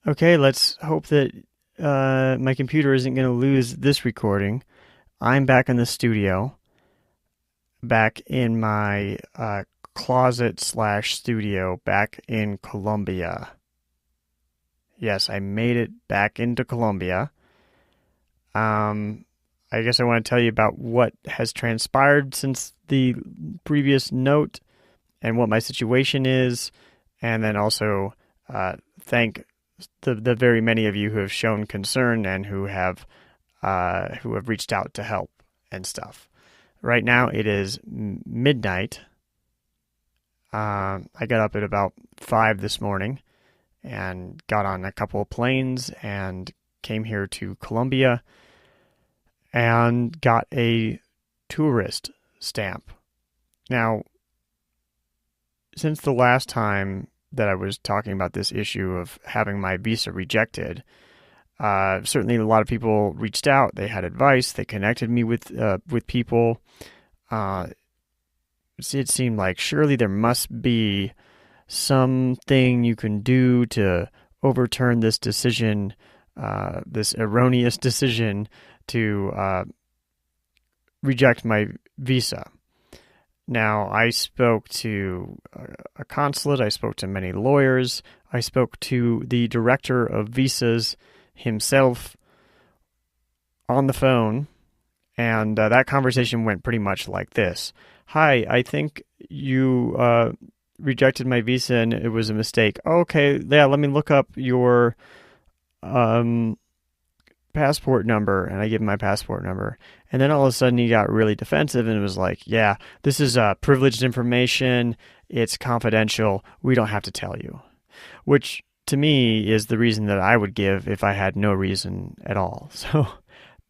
Okay, let's hope that my computer isn't going to lose this recording. I'm back in the studio, back in my closet slash studio, back in Colombia. Yes, I made it back into Colombia. Um, I guess I want to tell you about what has transpired since the previous note and what my situation is, and then also thank the very many of you who have shown concern and who have reached out to help and stuff. Right now it is midnight. I got up at about 5 this morning and got on a couple of planes and came here to Colombia and got a tourist stamp. Now, since the last time that I was talking about this issue of having my visa rejected, certainly a lot of people reached out. They had advice. They connected me with people. It seemed like surely there must be something you can do to overturn this decision, this erroneous decision to reject my visa. Now, I spoke to a consulate, I spoke to many lawyers, I spoke to the director of visas himself on the phone, and that conversation went pretty much like this. Hi, I think you rejected my visa and it was a mistake. Okay, yeah, let me look up your passport number, and I give him my passport number. And then all of a sudden he got really defensive and was like, yeah, this is privileged information. It's confidential. We don't have to tell you. Which to me is the reason that I would give if I had no reason at all. So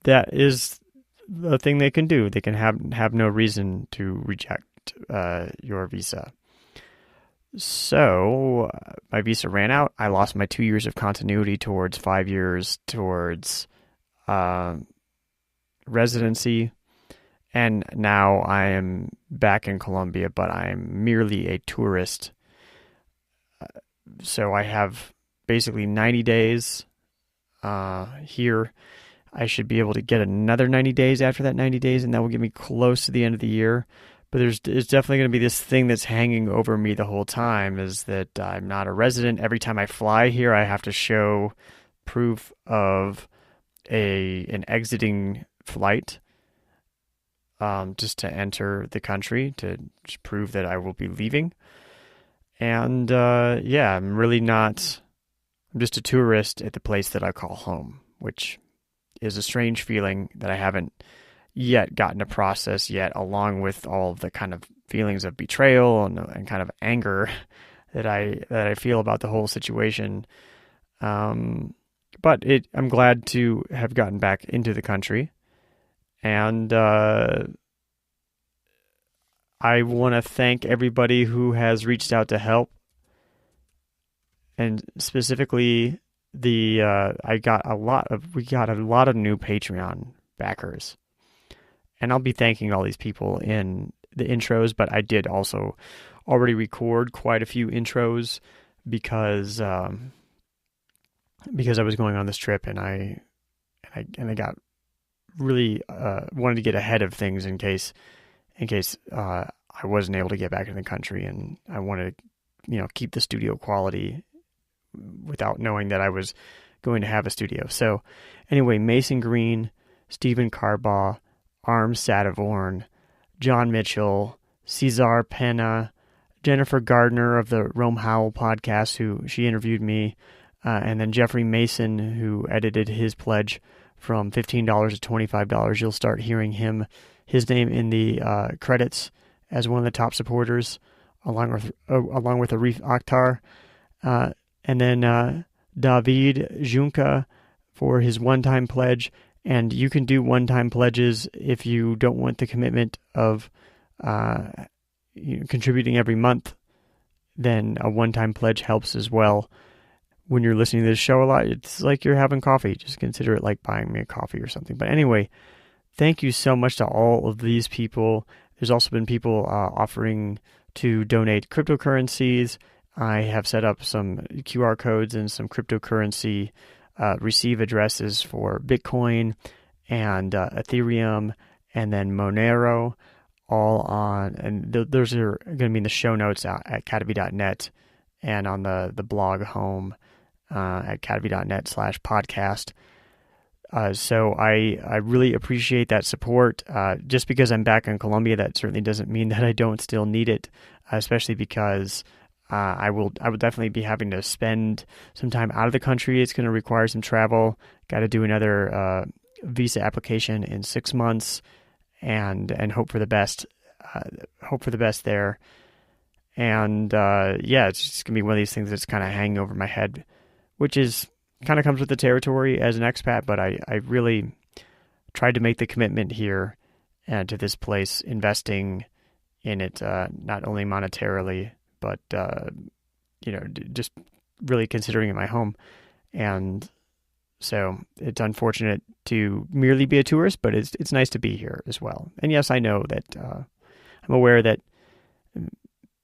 that is the thing they can do. They can have no reason to reject your visa. So my visa ran out. I lost my 2 years of continuity towards 5 years towards residency. And now I am back in Colombia, but I'm merely a tourist. So I have basically 90 days here. I should be able to get another 90 days after that 90 days, and that will get me close to the end of the year. But there's definitely going to be this thing that's hanging over me the whole time, is that I'm not a resident. Every time I fly here, I have to show proof of an exiting flight just to enter the country, to just prove that I will be leaving. And yeah, I'm really not. I'm just a tourist at the place that I call home, which is a strange feeling that I haven't yet gotten to process yet, along with all of the kind of feelings of betrayal and kind of anger that I feel about the whole situation. But I'm glad to have gotten back into the country, and I want to thank everybody who has reached out to help, and specifically we got a lot of new Patreon backers. And I'll be thanking all these people in the intros, but I did also already record quite a few intros because I was going on this trip, and I got really wanted to get ahead of things in case I wasn't able to get back in the country, and I wanted to keep the studio quality without knowing that I was going to have a studio. So anyway, Mason Green, Stephen Carbaugh, Arms Sadavorn, John Mitchell, Cesar Pena, Jennifer Gardner of the Rome Howell podcast, who she interviewed me, and then Jeffrey Mason, who edited his pledge from $15 to $25. You'll start hearing his name in the credits as one of the top supporters, along with Arif Akhtar, and then David Junca for his one-time pledge. And you can do one-time pledges if you don't want the commitment of contributing every month. Then a one-time pledge helps as well. When you're listening to this show a lot, it's like you're having coffee. Just consider it like buying me a coffee or something. But anyway, thank you so much to all of these people. There's also been people offering to donate cryptocurrencies. I have set up some QR codes and some cryptocurrency receive addresses for Bitcoin and Ethereum and then Monero, all on, and those are going to be in the show notes out at cadavy.net and on the blog home at cadavy.net/podcast. So I really appreciate that support. Just because I'm back in Colombia, that certainly doesn't mean that I don't still need it, especially because I will definitely be having to spend some time out of the country. It's going to require some travel. Got to do another visa application in 6 months, and hope for the best. Hope for the best there. And yeah, it's just gonna be one of these things that's kind of hanging over my head, which is kind of comes with the territory as an expat. But I really tried to make the commitment here to this place, investing in it not only monetarily, but just really considering it my home. And so it's unfortunate to merely be a tourist, but it's nice to be here as well. And yes, I know that I'm aware that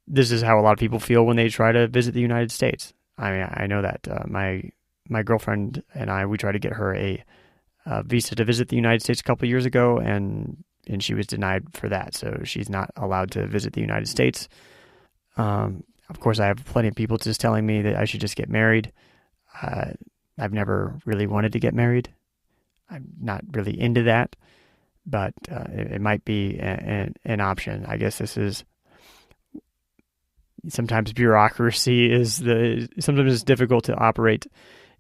this is how a lot of people feel when they try to visit the United States. I mean, I know that my girlfriend and we tried to get her a visa to visit the United States a couple of years ago, and she was denied for that. So she's not allowed to visit the United States. Of course, I have plenty of people just telling me that I should just get married. I've never really wanted to get married. I'm not really into that, but it might be an option. I guess this is sometimes bureaucracy sometimes it's difficult to operate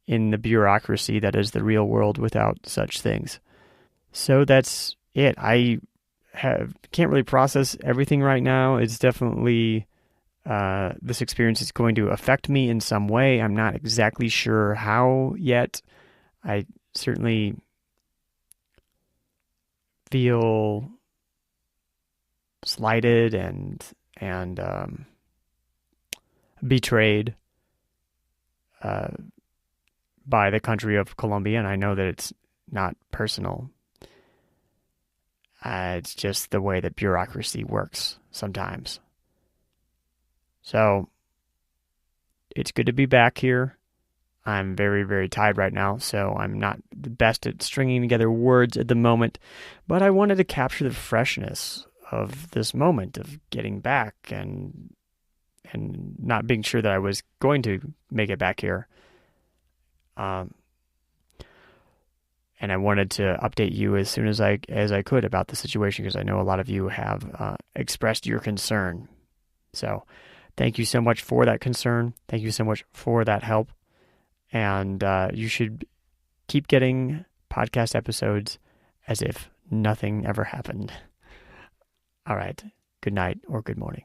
in the bureaucracy that is the real world without such things. So that's it. I can't really process everything right now. It's definitely this experience is going to affect me in some way. I'm not exactly sure how yet. I certainly feel slighted and betrayed by the country of Colombia, and I know that it's not personal. It's just the way that bureaucracy works sometimes. So it's good to be back here. I'm very, very tired right now, so I'm not the best at stringing together words at the moment, but I wanted to capture the freshness of this moment of getting back and not being sure that I was going to make it back here. And I wanted to update you as soon as I could about the situation, because I know a lot of you have expressed your concern. So thank you so much for that concern. Thank you so much for that help. And you should keep getting podcast episodes as if nothing ever happened. All right. Good night or good morning.